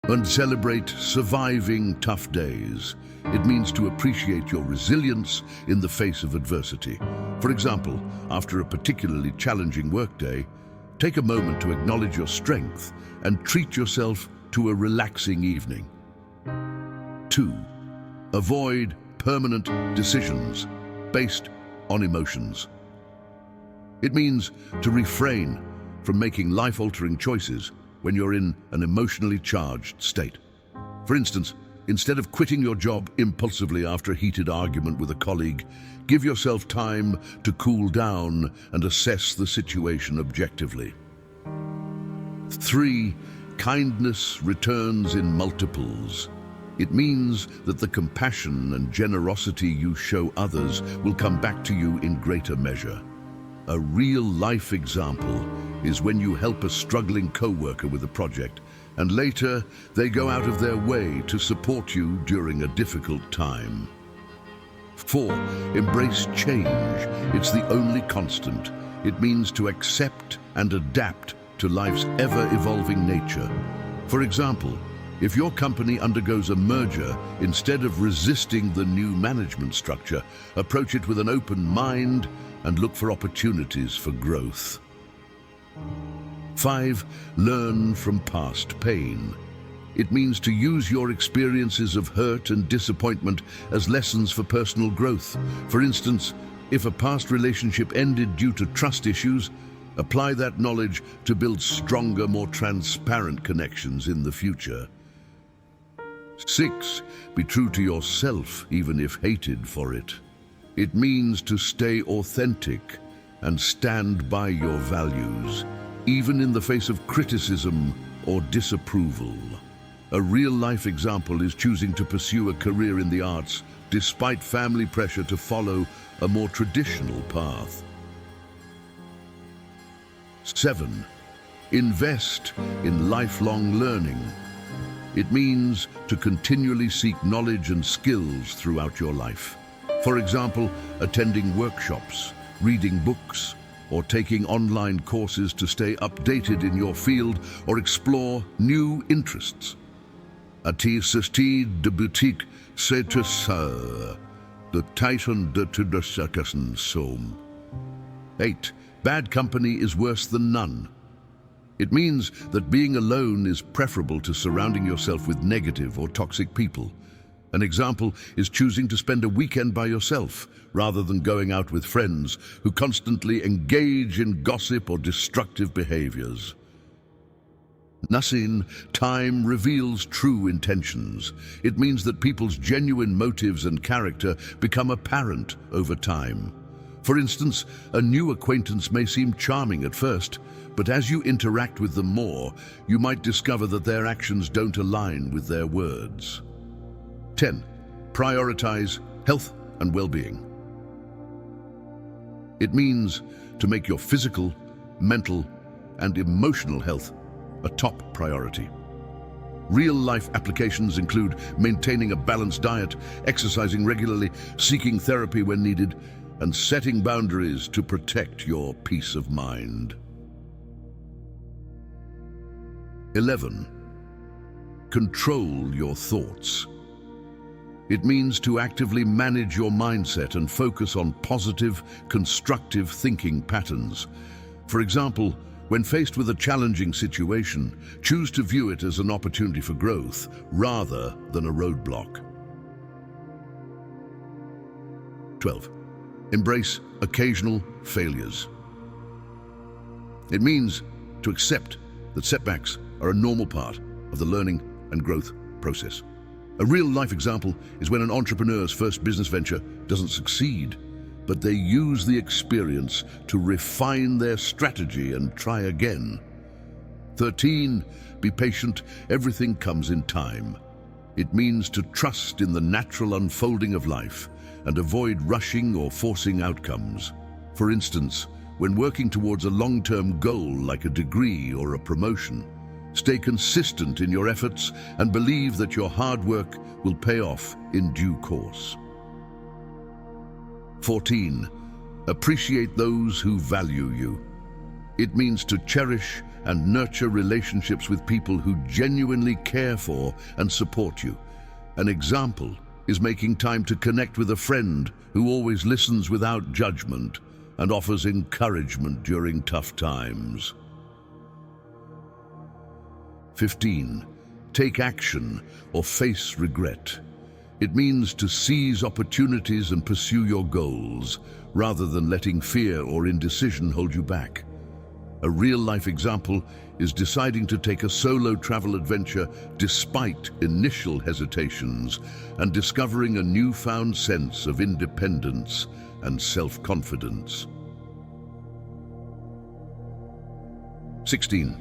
And celebrate surviving tough days. It means to appreciate your resilience in the face of adversity. For example, after a particularly challenging workday, take a moment to acknowledge your strength and treat yourself to a relaxing evening. 2. Avoid permanent decisions based on emotions. It means to refrain from making life-altering choices when you're in an emotionally charged state. For instance, instead of quitting your job impulsively after a heated argument with a colleague, give yourself time to cool down and assess the situation objectively. 3. Kindness returns in multiples. It means that the compassion and generosity you show others will come back to you in greater measure. A real-life example is when you help a struggling co-worker with a project, and later they go out of their way to support you during a difficult time. 4. Embrace change. It's the only constant. It means to accept and adapt to life's ever-evolving nature. For example, if your company undergoes a merger, instead of resisting the new management structure, approach it with an open mind and look for opportunities for growth. 5. Learn from past pain. It means to use your experiences of hurt and disappointment as lessons for personal growth. For instance, if a past relationship ended due to trust issues, apply that knowledge to build stronger, more transparent connections in the future. 6. Be true to yourself, even if hated for it. It means to stay authentic and stand by your values, even in the face of criticism or disapproval. A real-life example is choosing to pursue a career in the arts despite family pressure to follow a more traditional path. 7. Invest in lifelong learning. It means to continually seek knowledge and skills throughout your life. For example, attending workshops, reading books, or taking online courses to stay updated in your field or explore new interests. Artisti de boutique, c'est ça, de titan de tudosakasen som. 8. Bad company is worse than none. It means that being alone is preferable to surrounding yourself with negative or toxic people. An example is choosing to spend a weekend by yourself rather than going out with friends who constantly engage in gossip or destructive behaviors. 9. Time reveals true intentions. It means that people's genuine motives and character become apparent over time. For instance, a new acquaintance may seem charming at first, but as you interact with them more, you might discover that their actions don't align with their words. 10. Prioritize health and well-being. It means to make your physical, mental, and emotional health a top priority. Real-life applications include maintaining a balanced diet, exercising regularly, seeking therapy when needed, and setting boundaries to protect your peace of mind. 11. Control your thoughts. It means to actively manage your mindset and focus on positive, constructive thinking patterns. For example, when faced with a challenging situation, choose to view it as an opportunity for growth rather than a roadblock. 12. Embrace occasional failures. It means to accept that setbacks are a normal part of the learning and growth process. A real-life example is when an entrepreneur's first business venture doesn't succeed, but they use the experience to refine their strategy and try again. 13. Be patient. Everything comes in time. It means to trust in the natural unfolding of life and avoid rushing or forcing outcomes. For instance, when working towards a long-term goal like a degree or a promotion, stay consistent in your efforts and believe that your hard work will pay off in due course. 14. Appreciate those who value you. It means to cherish and nurture relationships with people who genuinely care for and support you. An example is making time to connect with a friend who always listens without judgment and offers encouragement during tough times. 15. Take action or face regret. It means to seize opportunities and pursue your goals, rather than letting fear or indecision hold you back. A real-life example is deciding to take a solo travel adventure despite initial hesitations and discovering a newfound sense of independence and self-confidence. 16.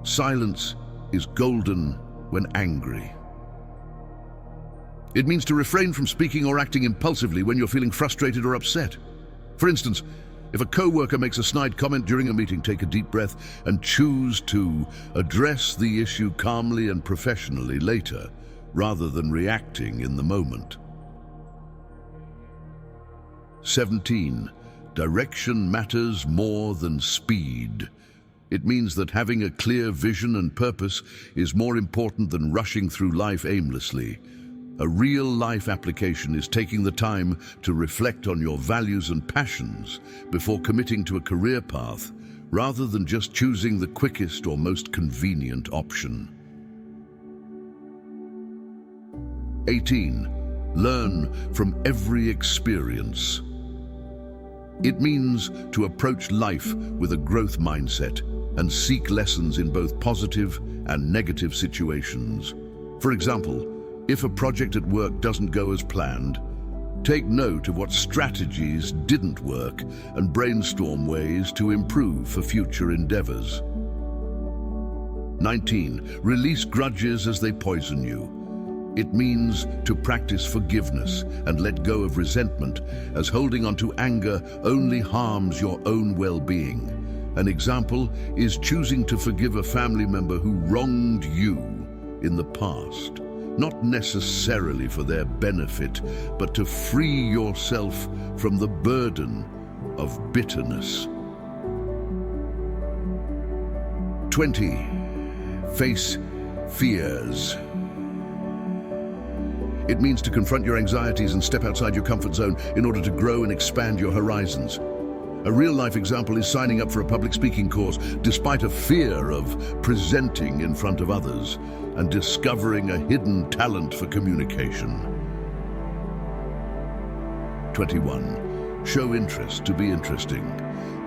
Silence is golden when angry. It means to refrain from speaking or acting impulsively when you're feeling frustrated or upset. For instance, if a co-worker makes a snide comment during a meeting, take a deep breath and choose to address the issue calmly and professionally later, rather than reacting in the moment. 17. Direction matters more than speed. It means that having a clear vision and purpose is more important than rushing through life aimlessly. A real-life application is taking the time to reflect on your values and passions before committing to a career path, rather than just choosing the quickest or most convenient option. 18. Learn from every experience. It means to approach life with a growth mindset and seek lessons in both positive and negative situations. For example, if a project at work doesn't go as planned, take note of what strategies didn't work and brainstorm ways to improve for future endeavors. 19. Release grudges as they poison you. It means to practice forgiveness and let go of resentment, as holding on to anger only harms your own well-being. An example is choosing to forgive a family member who wronged you in the past, not necessarily for their benefit, but to free yourself from the burden of bitterness. 20. Face fears. It means to confront your anxieties and step outside your comfort zone in order to grow and expand your horizons. A real-life example is signing up for a public speaking course despite a fear of presenting in front of others and discovering a hidden talent for communication. 21. Show interest to be interesting.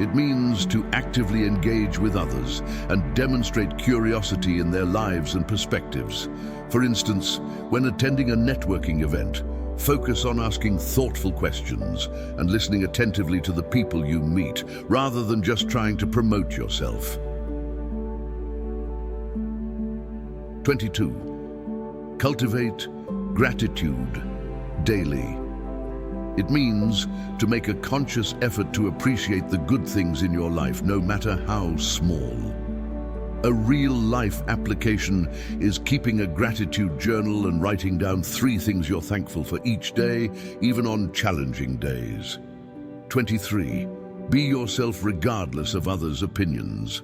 It means to actively engage with others and demonstrate curiosity in their lives and perspectives. For instance, when attending a networking event, focus on asking thoughtful questions and listening attentively to the people you meet, rather than just trying to promote yourself. 22. Cultivate gratitude daily. It means to make a conscious effort to appreciate the good things in your life, no matter how small. A real-life application is keeping a gratitude journal and writing down 3 things you're thankful for each day, even on challenging days. 23. Be yourself regardless of others' opinions.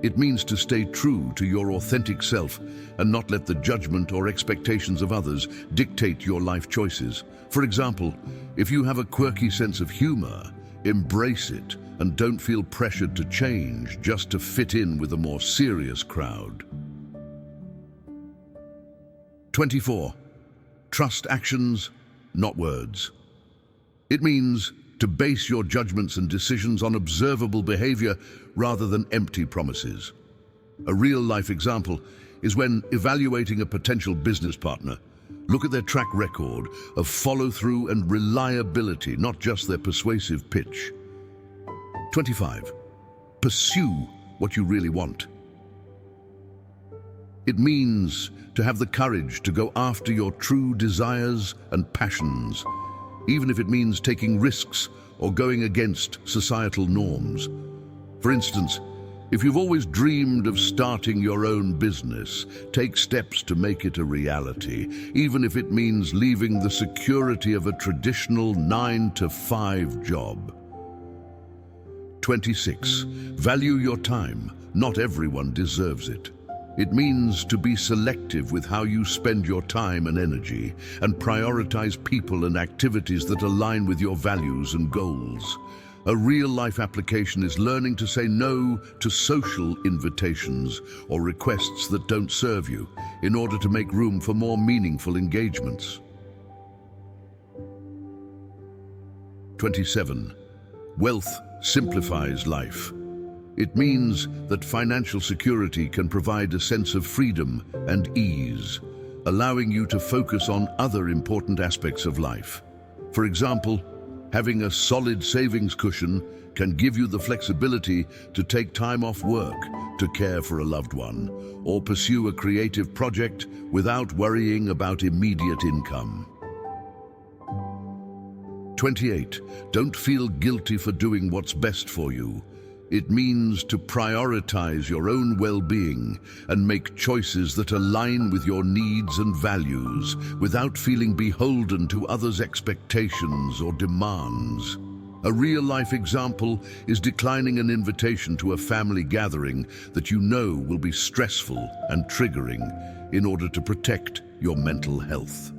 It means to stay true to your authentic self and not let the judgment or expectations of others dictate your life choices. For example, if you have a quirky sense of humor, embrace it and don't feel pressured to change just to fit in with a more serious crowd. 24. Trust actions, not words. It means to base your judgments and decisions on observable behavior rather than empty promises. A real-life example is when evaluating a potential business partner. Look at their track record of follow-through and reliability, not just their persuasive pitch. 25. Pursue what you really want. It means to have the courage to go after your true desires and passions, even if it means taking risks or going against societal norms. For instance, if you've always dreamed of starting your own business, take steps to make it a reality, even if it means leaving the security of a traditional 9-to-5 job. 26. Value your time, not everyone deserves it. It means to be selective with how you spend your time and energy, and prioritize people and activities that align with your values and goals. A real-life application is learning to say no to social invitations or requests that don't serve you in order to make room for more meaningful engagements. 27. Wealth simplifies life. It means that financial security can provide a sense of freedom and ease, allowing you to focus on other important aspects of life. For example, having a solid savings cushion can give you the flexibility to take time off work to care for a loved one or pursue a creative project without worrying about immediate income. 28. Don't feel guilty for doing what's best for you. It means to prioritize your own well-being and make choices that align with your needs and values without feeling beholden to others' expectations or demands. A real-life example is declining an invitation to a family gathering that you know will be stressful and triggering in order to protect your mental health.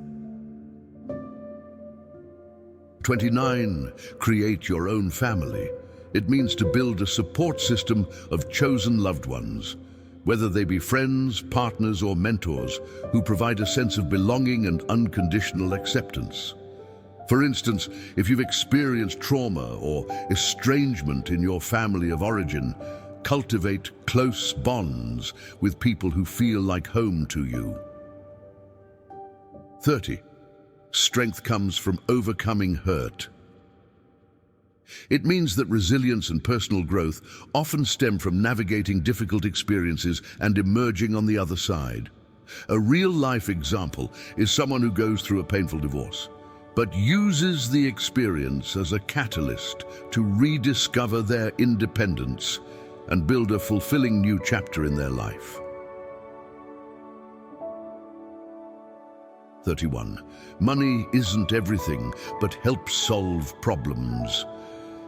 29. Create your own family. It means to build a support system of chosen loved ones, whether they be friends, partners, or mentors, who provide a sense of belonging and unconditional acceptance. For instance, if you've experienced trauma or estrangement in your family of origin, cultivate close bonds with people who feel like home to you. 30. Strength comes from overcoming hurt. It means that resilience and personal growth often stem from navigating difficult experiences and emerging on the other side. A real-life example is someone who goes through a painful divorce, but uses the experience as a catalyst to rediscover their independence and build a fulfilling new chapter in their life. 31. Money isn't everything, but helps solve problems.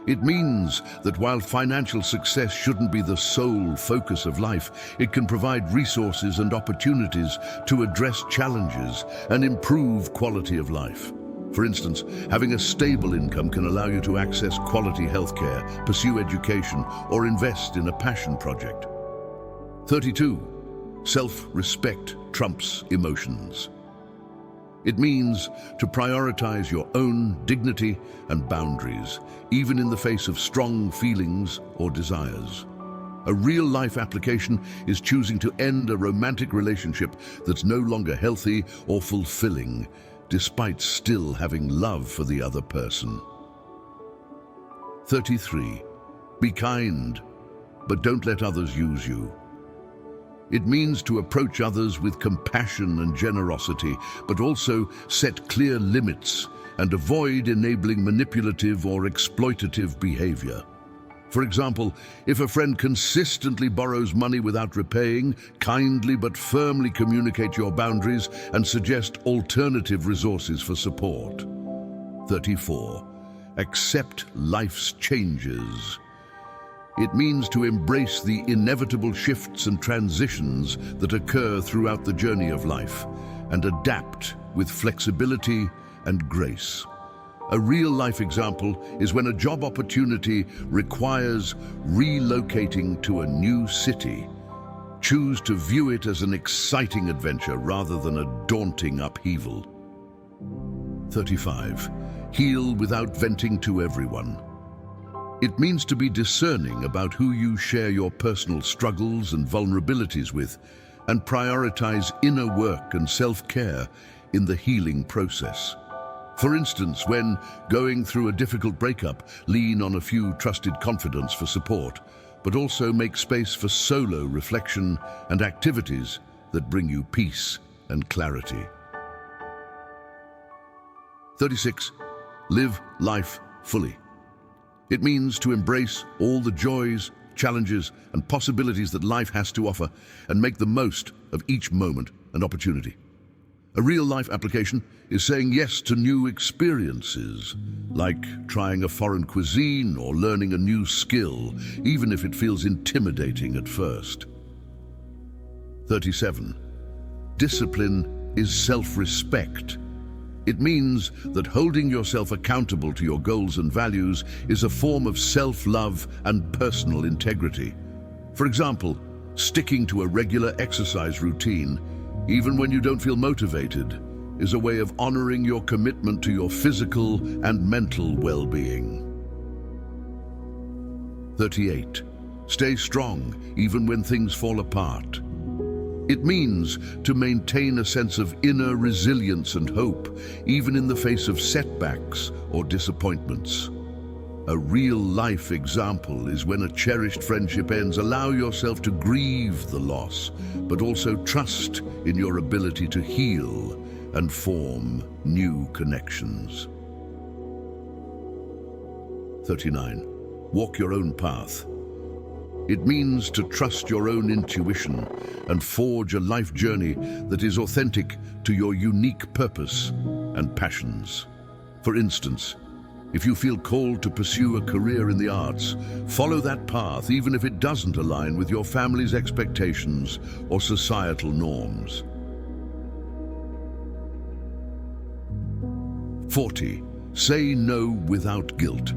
It means that while financial success shouldn't be the sole focus of life, it can provide resources and opportunities to address challenges and improve quality of life. For instance, having a stable income can allow you to access quality healthcare, pursue education, or invest in a passion project. 32. Self-respect trumps emotions. It means to prioritize your own dignity and boundaries, even in the face of strong feelings or desires. A real-life application is choosing to end a romantic relationship that's no longer healthy or fulfilling, despite still having love for the other person. 33. Be kind, but don't let others use you. It means to approach others with compassion and generosity, but also set clear limits and avoid enabling manipulative or exploitative behavior. For example, if a friend consistently borrows money without repaying, kindly but firmly communicate your boundaries and suggest alternative resources for support. 34. Accept life's changes. It means to embrace the inevitable shifts and transitions that occur throughout the journey of life and adapt with flexibility and grace. A real-life example is when a job opportunity requires relocating to a new city. Choose to view it as an exciting adventure rather than a daunting upheaval. 35. Heal without venting to everyone. It means to be discerning about who you share your personal struggles and vulnerabilities with, and prioritize inner work and self-care in the healing process. For instance, when going through a difficult breakup, lean on a few trusted confidants for support, but also make space for solo reflection and activities that bring you peace and clarity. 36. Live life fully. It means to embrace all the joys, challenges, and possibilities that life has to offer and make the most of each moment and opportunity. A real-life application is saying yes to new experiences, like trying a foreign cuisine or learning a new skill, even if it feels intimidating at first. 37. Discipline is self-respect. It means that holding yourself accountable to your goals and values is a form of self-love and personal integrity. For example, sticking to a regular exercise routine, even when you don't feel motivated, is a way of honoring your commitment to your physical and mental well-being. 38. Stay strong even when things fall apart. It means to maintain a sense of inner resilience and hope, even in the face of setbacks or disappointments. A real-life example is when a cherished friendship ends. Allow yourself to grieve the loss, but also trust in your ability to heal and form new connections. 39. Walk your own path. It means to trust your own intuition and forge a life journey that is authentic to your unique purpose and passions. For instance, if you feel called to pursue a career in the arts, follow that path even if it doesn't align with your family's expectations or societal norms. 40. Say no without guilt.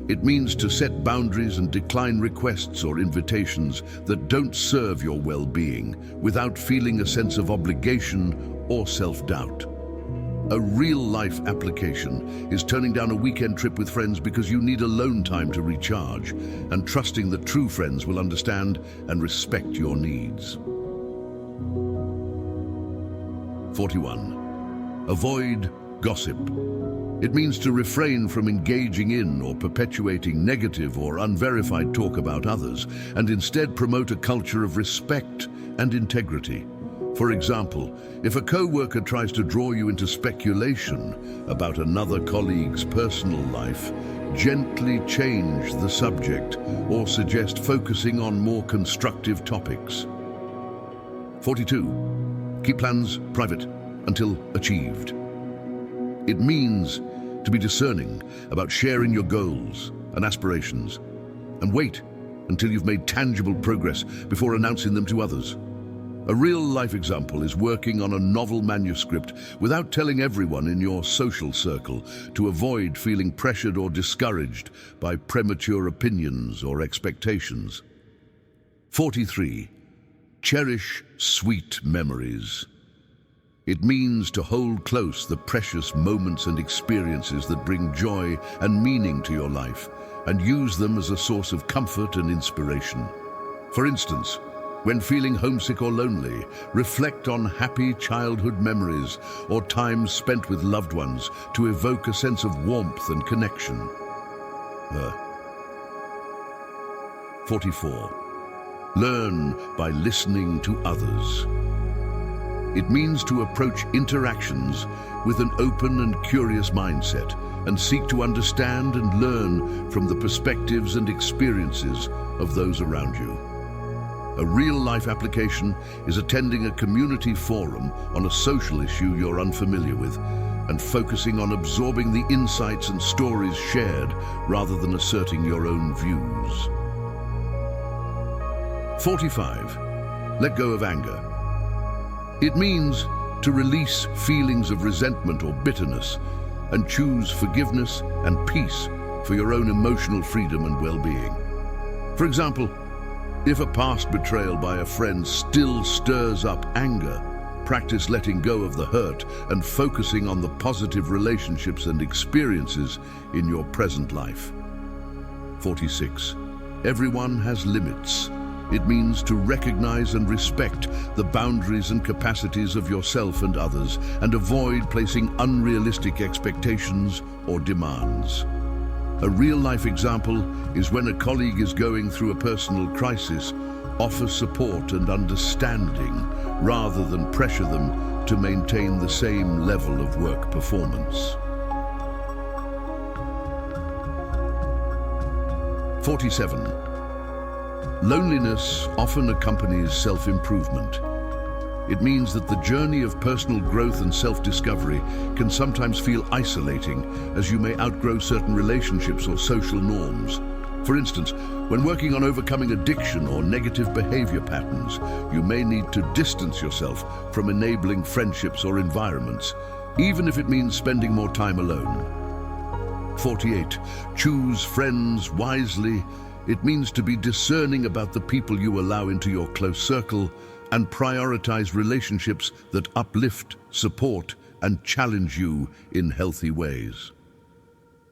It means to set boundaries and decline requests or invitations that don't serve your well-being without feeling a sense of obligation or self-doubt. A real-life application is turning down a weekend trip with friends because you need alone time to recharge, and trusting that true friends will understand and respect your needs. 41. Avoid gossip. It means to refrain from engaging in or perpetuating negative or unverified talk about others, and instead promote a culture of respect and integrity. For example, if a co-worker tries to draw you into speculation about another colleague's personal life, gently change the subject or suggest focusing on more constructive topics. 42. Keep plans private until achieved. It means to be discerning about sharing your goals and aspirations, and wait until you've made tangible progress before announcing them to others. A real-life example is working on a novel manuscript without telling everyone in your social circle, to avoid feeling pressured or discouraged by premature opinions or expectations. 43. Cherish sweet memories. It means to hold close the precious moments and experiences that bring joy and meaning to your life, and use them as a source of comfort and inspiration. For instance, when feeling homesick or lonely, reflect on happy childhood memories or times spent with loved ones to evoke a sense of warmth and connection. 44. Learn by listening to others. It means to approach interactions with an open and curious mindset and seek to understand and learn from the perspectives and experiences of those around you. A real-life application is attending a community forum on a social issue you're unfamiliar with, and focusing on absorbing the insights and stories shared rather than asserting your own views. 45. Let go of anger. It means to release feelings of resentment or bitterness and choose forgiveness and peace for your own emotional freedom and well-being. For example, if a past betrayal by a friend still stirs up anger, practice letting go of the hurt and focusing on the positive relationships and experiences in your present life. 46. Everyone has limits. It means to recognize and respect the boundaries and capacities of yourself and others, and avoid placing unrealistic expectations or demands. A real-life example is when a colleague is going through a personal crisis, offer support and understanding rather than pressure them to maintain the same level of work performance. 47. Loneliness often accompanies self-improvement. It means that the journey of personal growth and self-discovery can sometimes feel isolating, as you may outgrow certain relationships or social norms. For instance, when working on overcoming addiction or negative behavior patterns, you may need to distance yourself from enabling friendships or environments, even if it means spending more time alone. 48. Choose friends wisely. It means to be discerning about the people you allow into your close circle and prioritize relationships that uplift, support, and challenge you in healthy ways.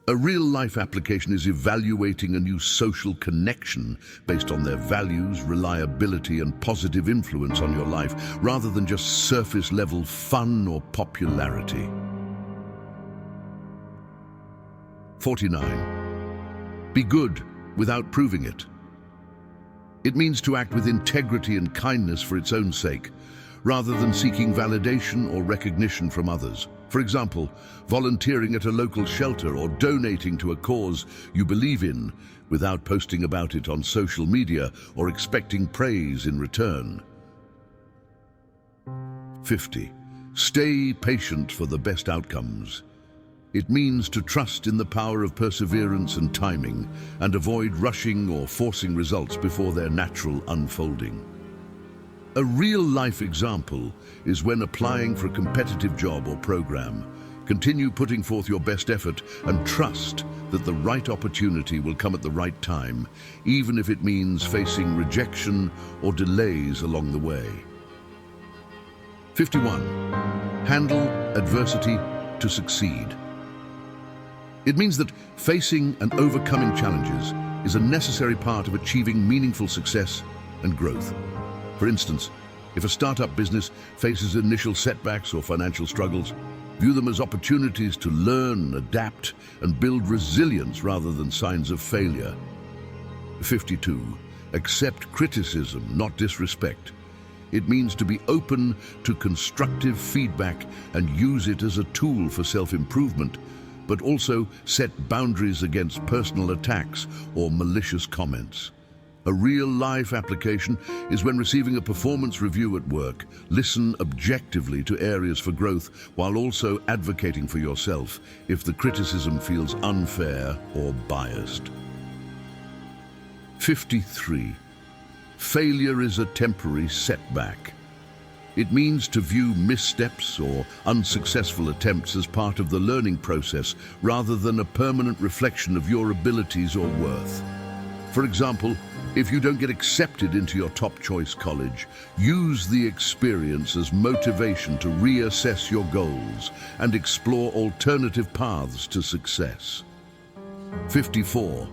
A real-life application is evaluating a new social connection based on their values, reliability, and positive influence on your life, rather than just surface-level fun or popularity. 49. Be good without proving it. It means to act with integrity and kindness for its own sake, rather than seeking validation or recognition from others. For example, volunteering at a local shelter or donating to a cause you believe in without posting about it on social media or expecting praise in return. 50. Stay patient for the best outcomes. It means to trust in the power of perseverance and timing and avoid rushing or forcing results before their natural unfolding. A real-life example is when applying for a competitive job or program. Continue putting forth your best effort and trust that the right opportunity will come at the right time, even if it means facing rejection or delays along the way. 51. Handle adversity to succeed. It means that facing and overcoming challenges is a necessary part of achieving meaningful success and growth. For instance, if a startup business faces initial setbacks or financial struggles, view them as opportunities to learn, adapt, and build resilience rather than signs of failure. 52. Accept criticism, not disrespect. It means to be open to constructive feedback and use it as a tool for self-improvement, but also set boundaries against personal attacks or malicious comments. A real-life application is when receiving a performance review at work. Listen objectively to areas for growth while also advocating for yourself if the criticism feels unfair or biased. 53. Failure is a temporary setback. It means to view missteps or unsuccessful attempts as part of the learning process rather than a permanent reflection of your abilities or worth. For example, if you don't get accepted into your top choice college, use the experience as motivation to reassess your goals and explore alternative paths to success. 54.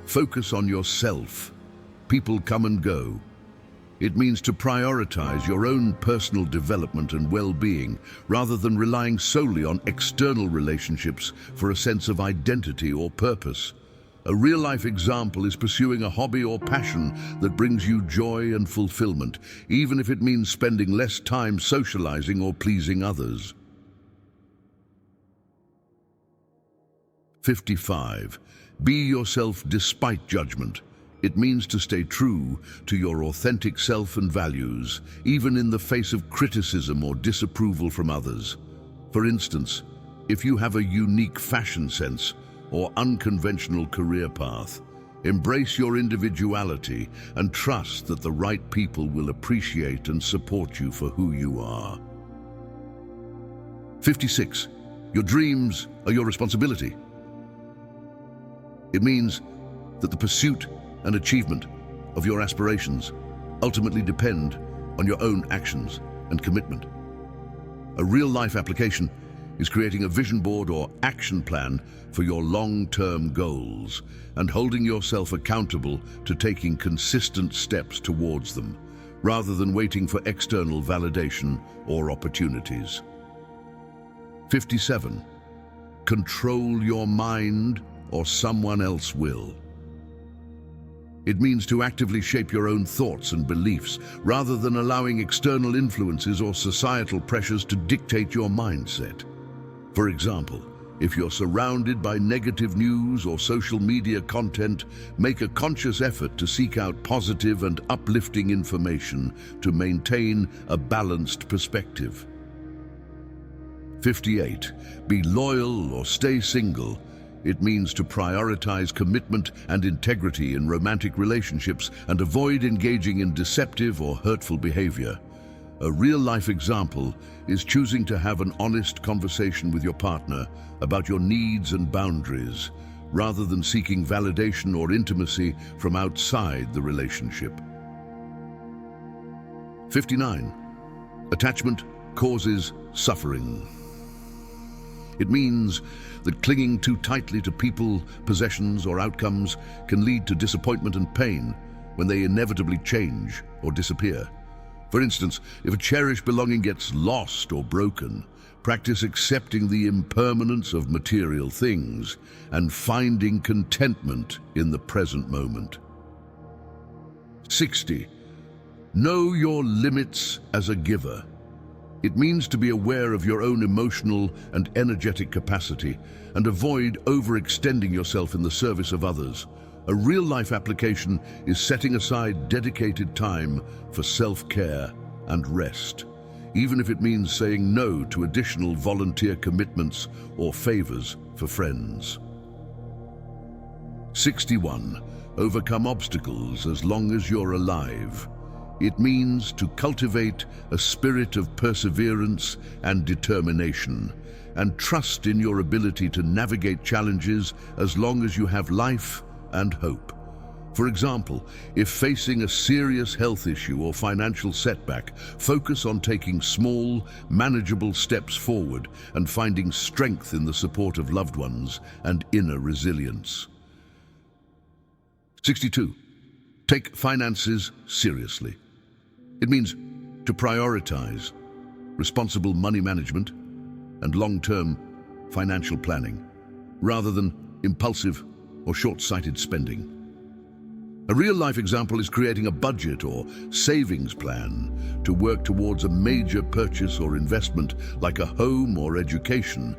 Focus on yourself. People come and go. It means to prioritize your own personal development and well-being rather than relying solely on external relationships for a sense of identity or purpose. A real-life example is pursuing a hobby or passion that brings you joy and fulfillment, even if it means spending less time socializing or pleasing others. 55. Be yourself despite judgment. It means to stay true to your authentic self and values, even in the face of criticism or disapproval from others. For instance, if you have a unique fashion sense or unconventional career path, embrace your individuality and trust that the right people will appreciate and support you for who you are. 56. Your dreams are your responsibility. It means that the pursuit and achievement of your aspirations ultimately depend on your own actions and commitment. A real-life application is creating a vision board or action plan for your long-term goals and holding yourself accountable to taking consistent steps towards them, rather than waiting for external validation or opportunities. 57. Control your mind or someone else will. It means to actively shape your own thoughts and beliefs, rather than allowing external influences or societal pressures to dictate your mindset. For example, If you're surrounded by negative news or social media content, make a conscious effort to seek out positive and uplifting information to maintain a balanced perspective. 58. Be loyal or stay single. It means to prioritize commitment and integrity in romantic relationships and avoid engaging in deceptive or hurtful behavior. A real-life example is choosing to have an honest conversation with your partner about your needs and boundaries, rather than seeking validation or intimacy from outside the relationship. 59. Attachment causes suffering. It means that clinging too tightly to people, possessions, or outcomes can lead to disappointment and pain when they inevitably change or disappear. For instance, if a cherished belonging gets lost or broken, practice accepting the impermanence of material things and finding contentment in the present moment. 60. Know your limits as a giver. It means to be aware of your own emotional and energetic capacity and avoid overextending yourself in the service of others. A real-life application is setting aside dedicated time for self-care and rest, even if it means saying no to additional volunteer commitments or favors for friends. 61. Overcome obstacles as long as you're alive. It means to cultivate a spirit of perseverance and determination, and trust in your ability to navigate challenges as long as you have life and hope. For example, if facing a serious health issue or financial setback, focus on taking small, manageable steps forward and finding strength in the support of loved ones and inner resilience. 62. Take finances seriously. It means to prioritize responsible money management and long-term financial planning, rather than impulsive or short-sighted spending. A real-life example is creating a budget or savings plan to work towards a major purchase or investment like a home or education,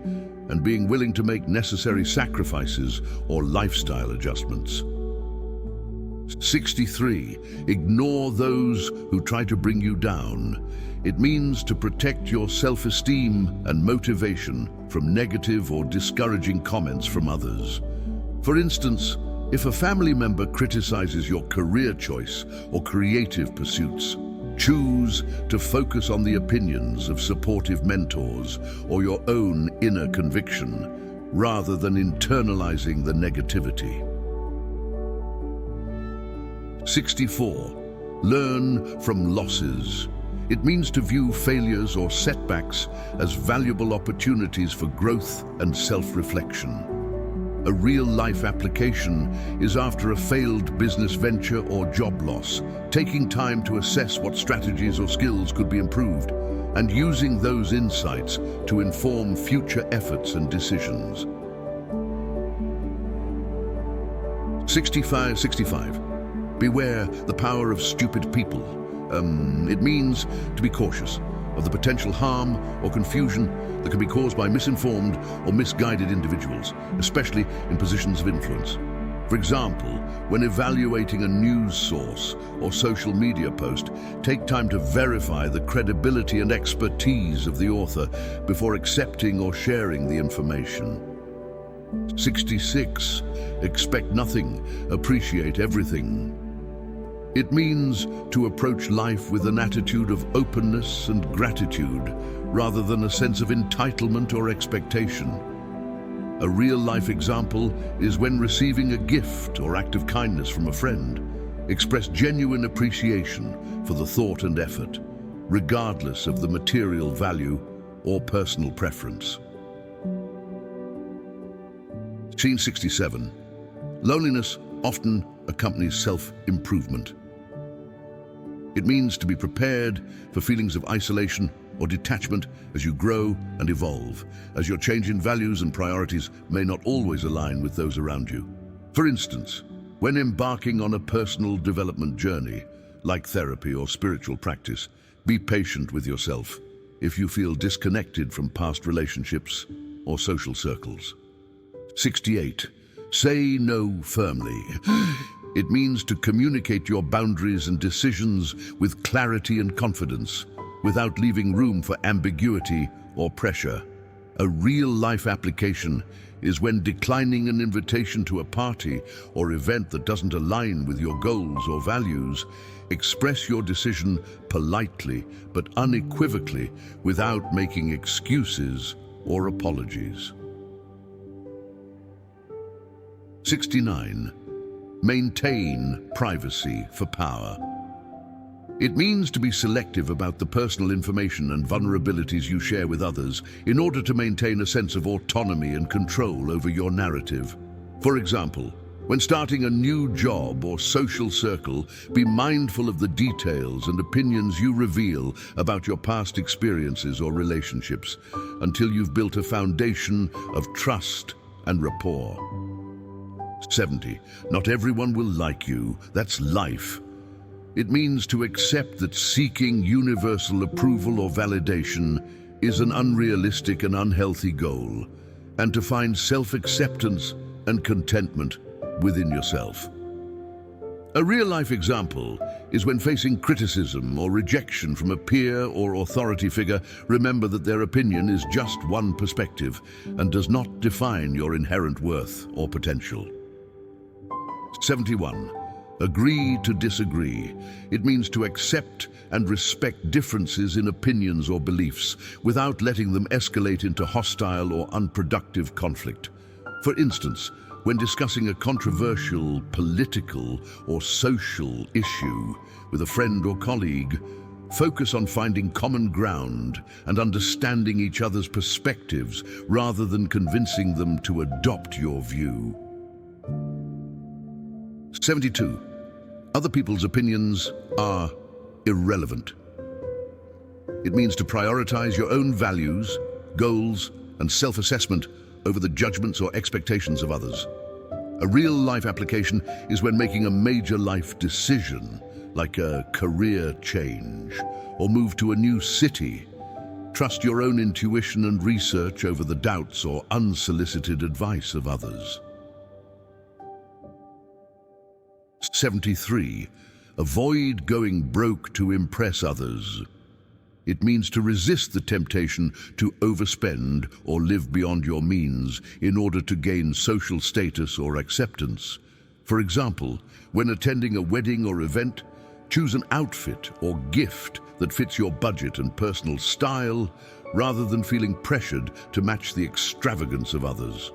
and being willing to make necessary sacrifices or lifestyle adjustments. 63. Ignore those who try to bring you down. It means to protect your self-esteem and motivation from negative or discouraging comments from others. For instance, if a family member criticizes your career choice or creative pursuits, choose to focus on the opinions of supportive mentors or your own inner conviction, rather than internalizing the negativity. 64. Learn from losses. It means to view failures or setbacks as valuable opportunities for growth and self-reflection. A real-life application is after a failed business venture or job loss, taking time to assess what strategies or skills could be improved, and using those insights to inform future efforts and decisions. 65. Beware the power of stupid people. It means to be cautious of the potential harm or confusion that can be caused by misinformed or misguided individuals, especially in positions of influence. For example, when evaluating a news source or social media post, take time to verify the credibility and expertise of the author before accepting or sharing the information. 66. Expect nothing, appreciate everything. It means to approach life with an attitude of openness and gratitude, rather than a sense of entitlement or expectation. A real-life example is when receiving a gift or act of kindness from a friend. Express genuine appreciation for the thought and effort, regardless of the material value or personal preference. Scene 67. Loneliness often accompanies self-improvement. It means to be prepared for feelings of isolation or detachment as you grow and evolve, as your change in values and priorities may not always align with those around you. For instance, when embarking on a personal development journey, like therapy or spiritual practice, be patient with yourself. If you feel disconnected from past relationships, or social circles. 68. Say no firmly. It means to communicate your boundaries and decisions with clarity and confidence, without leaving room for ambiguity or pressure. A real-life application is when declining an invitation to a party or event that doesn't align with your goals or values. Express your decision politely but unequivocally, without making excuses or apologies. 69. Maintain privacy for power. It means to be selective about the personal information and vulnerabilities you share with others in order to maintain a sense of autonomy and control over your narrative. For example, when starting a new job or social circle, be mindful of the details and opinions you reveal about your past experiences or relationships until you've built a foundation of trust and rapport. 70. Not everyone will like you. That's life. It means to accept that seeking universal approval or validation is an unrealistic and unhealthy goal, and to find self-acceptance and contentment within yourself. A real-life example is when facing criticism or rejection from a peer or authority figure. Remember that their opinion is just one perspective and does not define your inherent worth or potential. 71. Agree to disagree. It means to accept and respect differences in opinions or beliefs without letting them escalate into hostile or unproductive conflict. For instance, when discussing a controversial political or social issue with a friend or colleague, focus on finding common ground and understanding each other's perspectives rather than convincing them to adopt your view. 72. Other people's opinions are irrelevant. It means to prioritize your own values, goals, and self-assessment over the judgments or expectations of others. A real-life application is when making a major life decision, like a career change or move to a new city. Trust your own intuition and research over the doubts or unsolicited advice of others. 73. Avoid going broke to impress others. It means to resist the temptation to overspend or live beyond your means in order to gain social status or acceptance. For example, when attending a wedding or event, choose an outfit or gift that fits your budget and personal style, rather than feeling pressured to match the extravagance of others.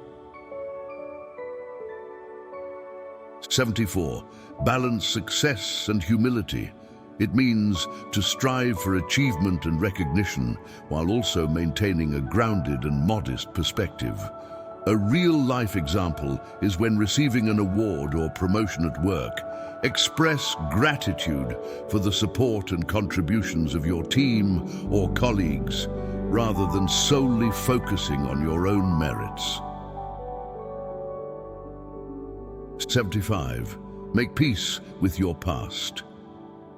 74. Balance success and humility. It means to strive for achievement and recognition while also maintaining a grounded and modest perspective. A real-life example is when receiving an award or promotion at work. Express gratitude for the support and contributions of your team or colleagues, rather than solely focusing on your own merits. 75. Make peace with your past.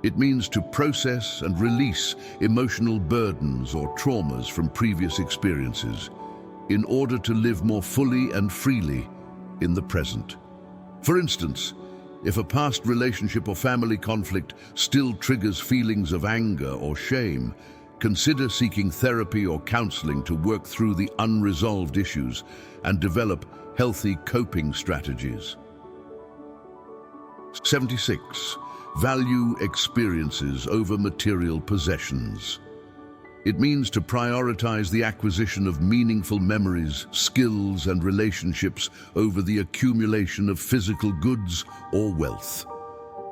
It means to process and release emotional burdens or traumas from previous experiences in order to live more fully and freely in the present. For instance, if a past relationship or family conflict still triggers feelings of anger or shame, consider seeking therapy or counseling to work through the unresolved issues and develop healthy coping strategies. 76. Value experiences over material possessions. It means to prioritize the acquisition of meaningful memories, skills, and relationships over the accumulation of physical goods or wealth.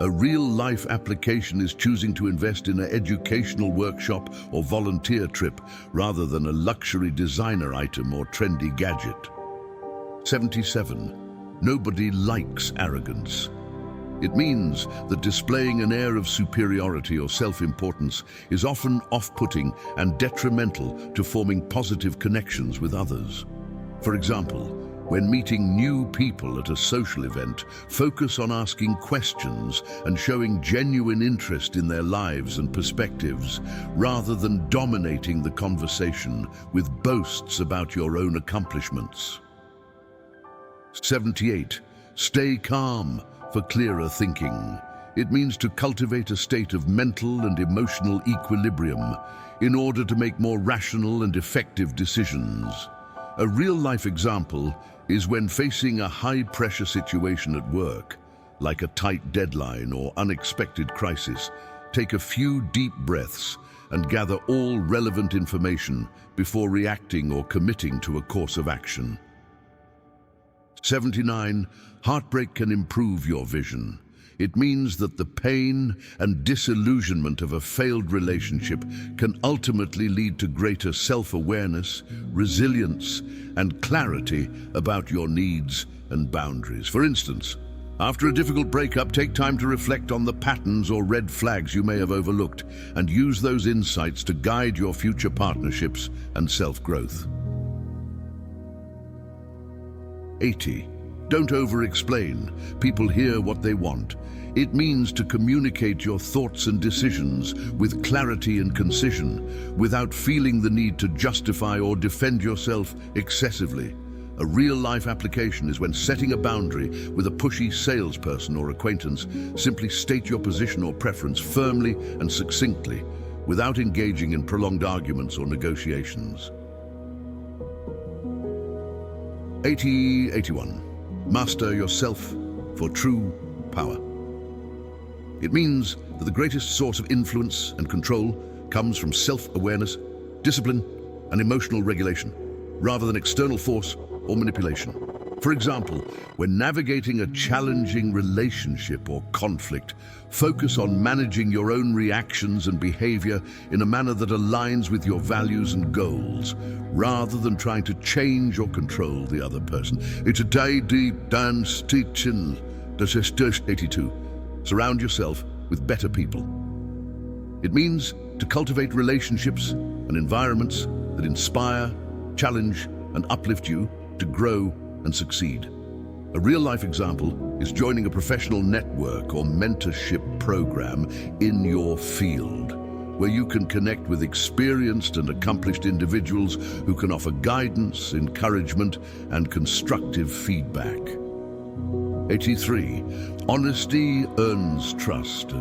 A real-life application is choosing to invest in an educational workshop or volunteer trip rather than a luxury designer item or trendy gadget. 77. Nobody likes arrogance. It means that displaying an air of superiority or self-importance is often off-putting and detrimental to forming positive connections with others. For example, When meeting new people at a social event, focus on asking questions and showing genuine interest in their lives and perspectives, rather than dominating the conversation with boasts about your own accomplishments. 78. Stay calm for clearer thinking. It means to cultivate a state of mental and emotional equilibrium in order to make more rational and effective decisions. A real-life example is when facing a high-pressure situation at work, like a tight deadline or unexpected crisis. Take a few deep breaths and gather all relevant information before reacting or committing to a course of action. 79. Heartbreak can improve your vision. It means that the pain and disillusionment of a failed relationship can ultimately lead to greater self-awareness, resilience, and clarity about your needs and boundaries. For instance, after a difficult breakup, take time to reflect on the patterns or red flags you may have overlooked and use those insights to guide your future partnerships and self-growth. 80. Don't over-explain. People hear what they want. It means to communicate your thoughts and decisions with clarity and concision, without feeling the need to justify or defend yourself excessively. A real-life application is when setting a boundary with a pushy salesperson or acquaintance. Simply state your position or preference firmly and succinctly, without engaging in prolonged arguments or negotiations. 81. Master yourself for true power. It means that the greatest source of influence and control comes from self-awareness, discipline, and emotional regulation, rather than external force or manipulation. For example, when navigating a challenging relationship or conflict, focus on managing your own reactions and behavior in a manner that aligns with your values and goals, rather than trying to change or control the other person. It's a day deep dance teaching. 82. Surround yourself with better people. It means to cultivate relationships and environments that inspire, challenge, and uplift you to grow and succeed. A real-life example is joining a professional network or mentorship program in your field, where you can connect with experienced and accomplished individuals who can offer guidance, encouragement, and constructive feedback. 83. Honesty earns trust.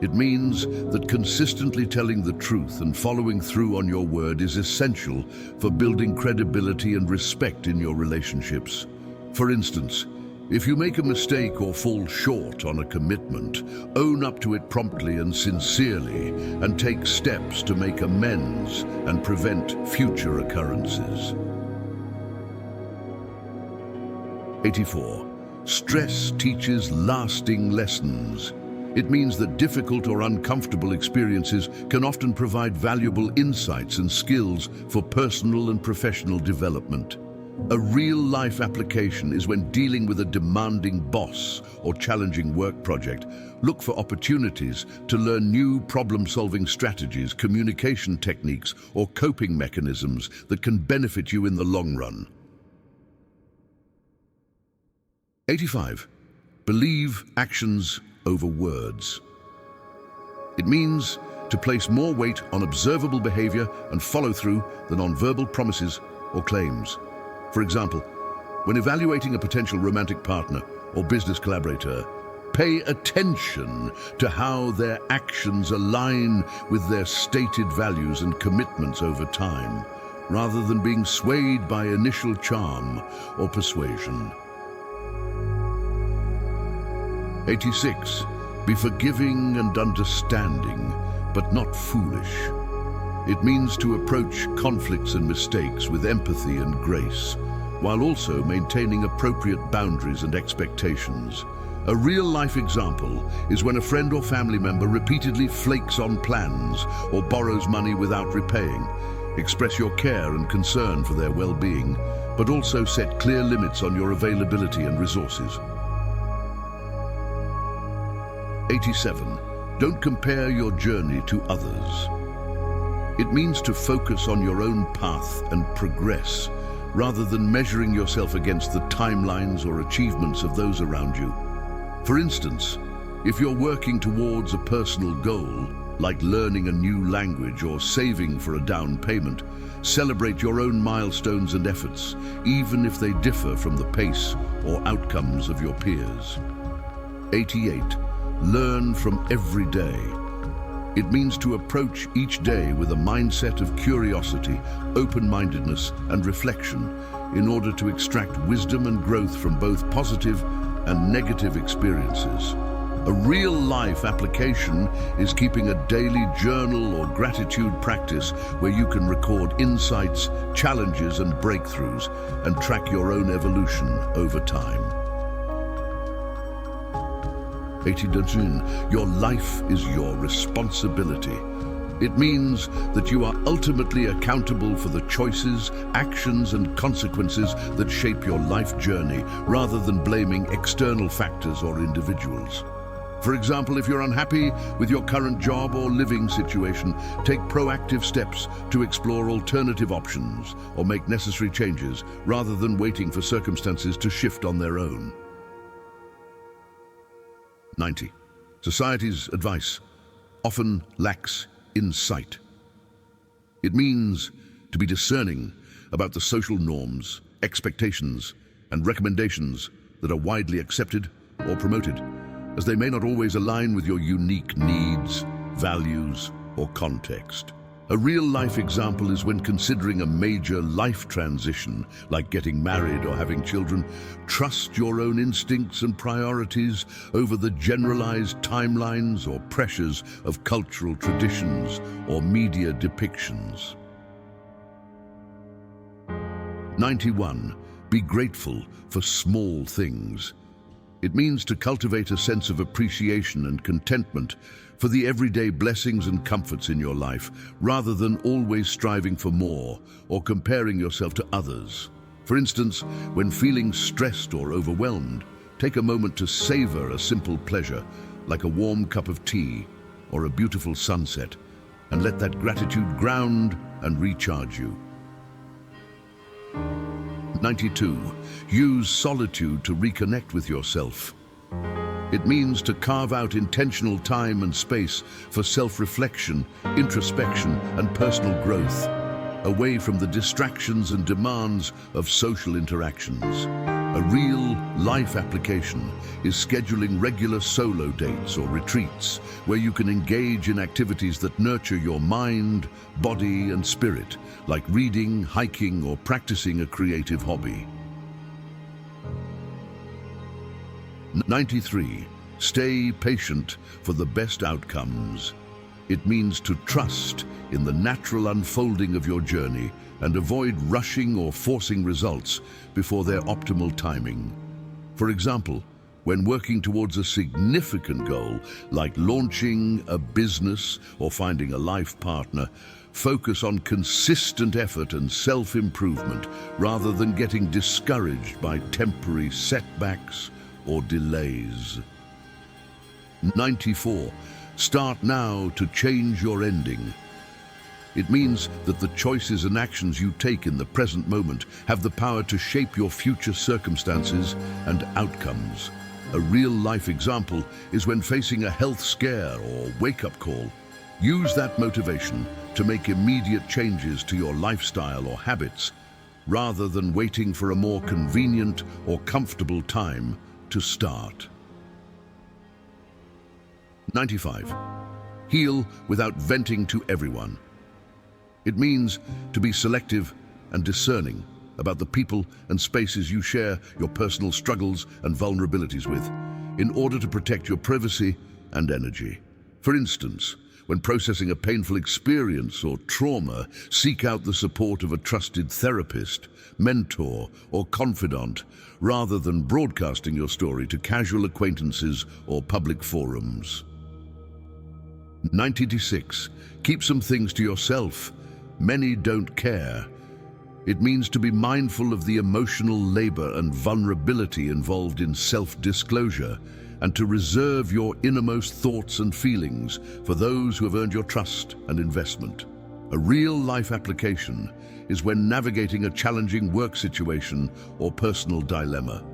It means that consistently telling the truth and following through on your word is essential for building credibility and respect in your relationships. For instance, if you make a mistake or fall short on a commitment, own up to it promptly and sincerely, and take steps to make amends and prevent future occurrences. 84. Stress teaches lasting lessons. It means that difficult or uncomfortable experiences can often provide valuable insights and skills for personal and professional development. A real-life application is when dealing with a demanding boss or challenging work project. Look for opportunities to learn new problem-solving strategies, communication techniques, or coping mechanisms that can benefit you in the long run. 85. Believe actions over words. It means to place more weight on observable behavior and follow through than on verbal promises or claims. For example, when evaluating a potential romantic partner or business collaborator, pay attention to how their actions align with their stated values and commitments over time, rather than being swayed by initial charm or persuasion. 86. Be forgiving and understanding, but not foolish. It means to approach conflicts and mistakes with empathy and grace, while also maintaining appropriate boundaries and expectations. A real-life example is when a friend or family member repeatedly flakes on plans or borrows money without repaying. Express your care and concern for their well-being, but also set clear limits on your availability and resources. 87. Don't compare your journey to others. It means to focus on your own path and progress, rather than measuring yourself against the timelines or achievements of those around you. For instance, if you're working towards a personal goal, like learning a new language or saving for a down payment, celebrate your own milestones and efforts, even if they differ from the pace or outcomes of your peers. 88. Learn from every day. It means to approach each day with a mindset of curiosity, open-mindedness, and reflection in order to extract wisdom and growth from both positive and negative experiences. A real-life application is keeping a daily journal or gratitude practice where you can record insights, challenges, and breakthroughs and track your own evolution over time. 89. Your life is your responsibility. It means that you are ultimately accountable for the choices, actions, and consequences that shape your life journey, rather than blaming external factors or individuals. For example, if you're unhappy with your current job or living situation, take proactive steps to explore alternative options or make necessary changes, rather than waiting for circumstances to shift on their own. 90. Society's advice often lacks insight. It means to be discerning about the social norms, expectations, and recommendations that are widely accepted or promoted, as they may not always align with your unique needs, values, or context. A real-life example is when considering a major life transition, like getting married or having children. Trust your own instincts and priorities over the generalized timelines or pressures of cultural traditions or media depictions. 91. Be grateful for small things. It means to cultivate a sense of appreciation and contentment for the everyday blessings and comforts in your life, rather than always striving for more or comparing yourself to others. For instance, when feeling stressed or overwhelmed, take a moment to savor a simple pleasure, like a warm cup of tea or a beautiful sunset, and let that gratitude ground and recharge you. 92. Use solitude to reconnect with yourself. It means to carve out intentional time and space for self-reflection, introspection, and personal growth, away from the distractions and demands of social interactions. A real-life application is scheduling regular solo dates or retreats where you can engage in activities that nurture your mind, body, and spirit, like reading, hiking, or practicing a creative hobby. 93. Stay patient for the best outcomes. It means to trust in the natural unfolding of your journey and avoid rushing or forcing results before their optimal timing. For example, when working towards a significant goal, like launching a business or finding a life partner, focus on consistent effort and self-improvement rather than getting discouraged by temporary setbacks or delays. 94. Start now to change your ending. It means that the choices and actions you take in the present moment have the power to shape your future circumstances and outcomes. A real-life example is when facing a health scare or wake-up call. Use that motivation to make immediate changes to your lifestyle or habits, rather than waiting for a more convenient or comfortable time to start. 95. Heal without venting to everyone. It means to be selective and discerning about the people and spaces you share your personal struggles and vulnerabilities with, in order to protect your privacy and energy. For instance, when processing a painful experience or trauma, seek out the support of a trusted therapist, mentor, or confidant, rather than broadcasting your story to casual acquaintances or public forums. 96. Keep some things to yourself. Many don't care. It means to be mindful of the emotional labor and vulnerability involved in self-disclosure, and to reserve your innermost thoughts and feelings for those who have earned your trust and investment. A real-life application is when navigating a challenging work situation or personal dilemma.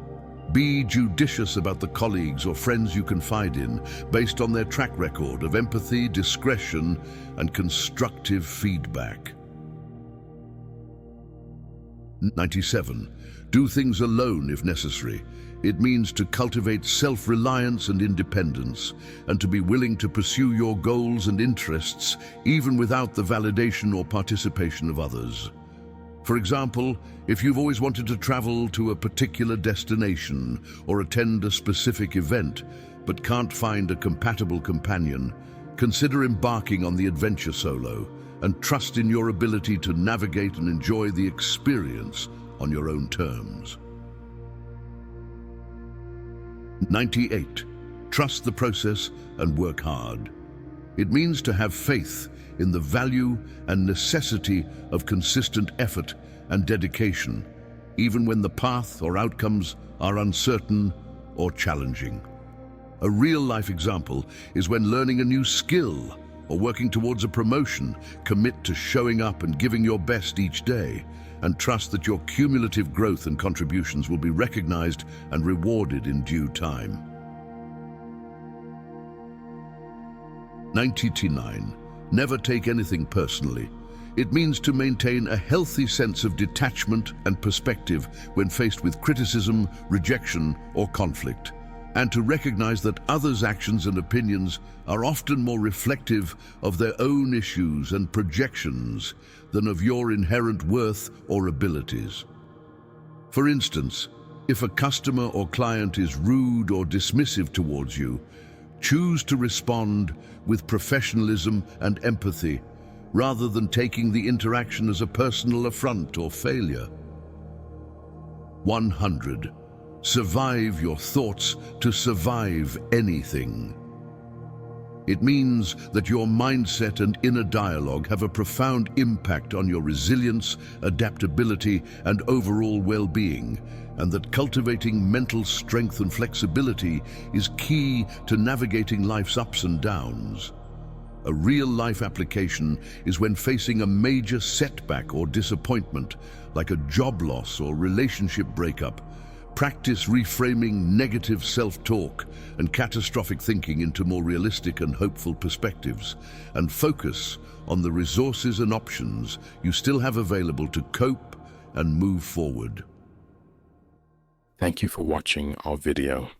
Be judicious about the colleagues or friends you confide in based on their track record of empathy, discretion, and constructive feedback. 97. Do things alone if necessary. It means to cultivate self-reliance and independence, and to be willing to pursue your goals and interests even without the validation or participation of others. For example, if you've always wanted to travel to a particular destination or attend a specific event, but can't find a compatible companion, consider embarking on the adventure solo and trust in your ability to navigate and enjoy the experience on your own terms. 98. Trust the process and work hard. It means to have faith in the value and necessity of consistent effort and dedication, even when the path or outcomes are uncertain or challenging. A real-life example is when learning a new skill or working towards a promotion. Commit to showing up and giving your best each day, and trust that your cumulative growth and contributions will be recognized and rewarded in due time. 99. Never take anything personally. It means to maintain a healthy sense of detachment and perspective when faced with criticism, rejection, or conflict, and to recognize that others' actions and opinions are often more reflective of their own issues and projections than of your inherent worth or abilities. For instance, if a customer or client is rude or dismissive towards you, choose to respond with professionalism and empathy, rather than taking the interaction as a personal affront or failure. 100. Survive your thoughts to survive anything. It means that your mindset and inner dialogue have a profound impact on your resilience, adaptability, and overall well-being, and that cultivating mental strength and flexibility is key to navigating life's ups and downs. A real-life application is when facing a major setback or disappointment, like a job loss or relationship breakup. Practice reframing negative self-talk and catastrophic thinking into more realistic and hopeful perspectives, and focus on the resources and options you still have available to cope and move forward. Thank you for watching our video.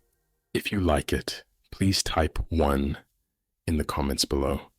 If you like it, please type 1 in the comments below.